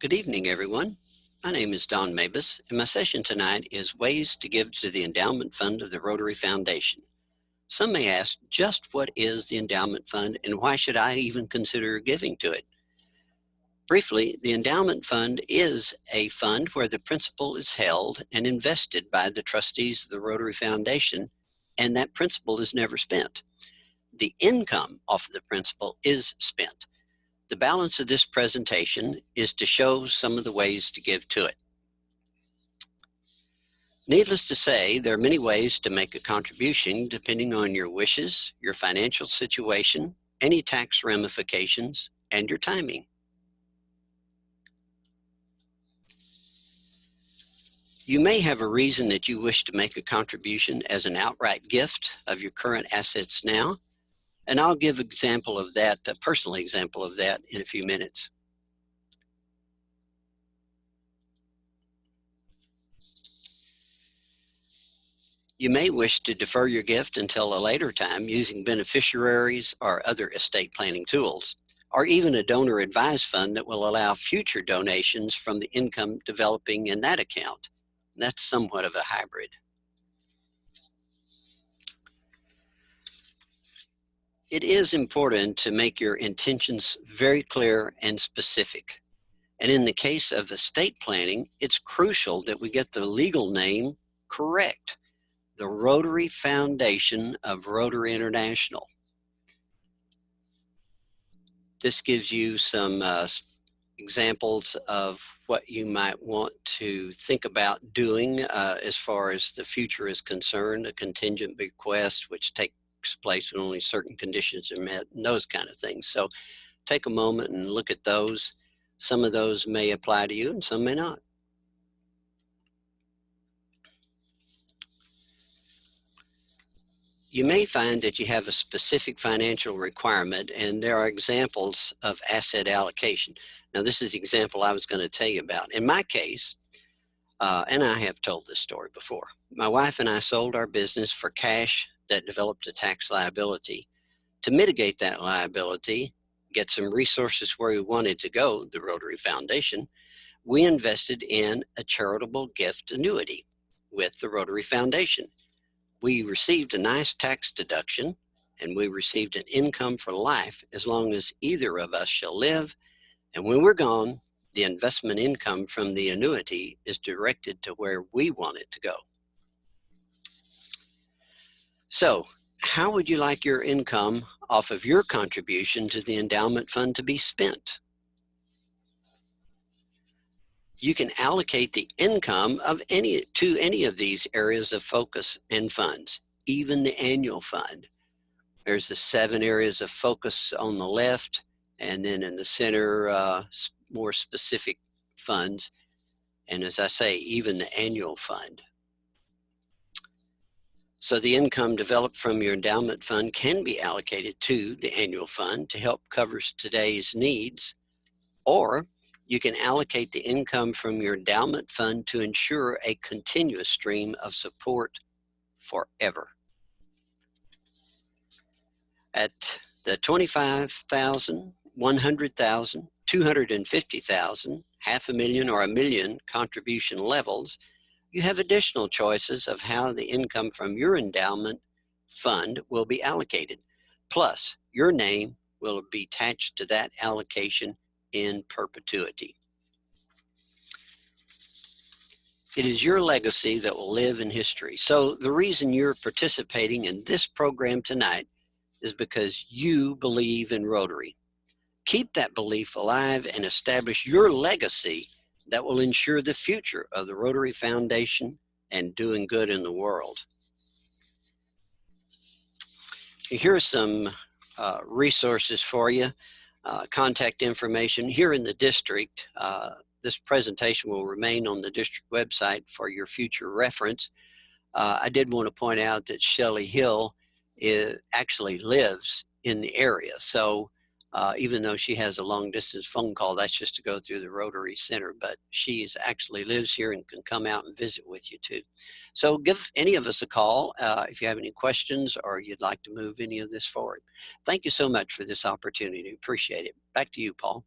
Good evening, everyone. My name is Don Mebus, and my session tonight is Ways to Give to the Endowment Fund of the Rotary Foundation. Some may ask, just what is the Endowment Fund and why should I even consider giving to it? Briefly, the Endowment Fund is a fund where the principal is held and invested by the trustees of the Rotary Foundation, and that principal is never spent. The income off of the principal is spent. The balance of this presentation is to show some of the ways to give to it. Needless to say, there are many ways to make a contribution depending on your wishes, your financial situation, any tax ramifications, and your timing. You may have a reason that you wish to make a contribution as an outright gift of your current assets now, and I'll give example of that, a personal example of that in a few minutes. You may wish to defer your gift until a later time using beneficiaries or other estate planning tools, or even a donor advised fund that will allow future donations from the income developing in that account. That's somewhat of a hybrid. It is important to make your intentions very clear and specific. And in the case of estate planning, it's crucial that we get the legal name correct. The Rotary Foundation of Rotary International. This gives you some examples of what you might want to think about doing as far as the future is concerned, a contingent bequest, which takes place when only certain conditions are met, and those kind of things. So take a moment and look at those. Some of those may apply to you and some may not. You may find that you have a specific financial requirement, and there are examples of asset allocation. Now, this is the example I was going to tell you about. In my case, and I have told this story before, my wife and I sold our business for cash that developed a tax liability. To mitigate that liability, get some resources where we wanted to go, the Rotary Foundation, we invested in a charitable gift annuity with the Rotary Foundation. We received a nice tax deduction, and we received an income for life as long as either of us shall live. And when we're gone, the investment income from the annuity is directed to where we want it to go. So, how would you like your income off of your contribution to the endowment fund to be spent? You can allocate the income of to any of these areas of focus and funds, even the annual fund. There's the 7 areas of focus on the left, and then in the center, more specific funds. And as I say, even the annual fund. So the income developed from your endowment fund can be allocated to the annual fund to help cover today's needs, or you can allocate the income from your endowment fund to ensure a continuous stream of support forever. At the $25,000, $100,000, $250,000, $500,000, or $1 million contribution levels, you have additional choices of how the income from your endowment fund will be allocated. Plus, your name will be attached to that allocation in perpetuity. It is your legacy that will live in history. So the reason you're participating in this program tonight is because you believe in Rotary. Keep that belief alive and establish your legacy that will ensure the future of the Rotary Foundation and doing good in the world. Here are some resources for you. Contact information here in the district. This presentation will remain on the district website for your future reference. I did want to point out that Shelley Hill actually lives in the area. So even though she has a long distance phone call, that's just to go through the Rotary Center, but she actually lives here and can come out and visit with you too. So give any of us a call if you have any questions or you'd like to move any of this forward. Thank you so much for this opportunity. Appreciate it. Back to you, Paul.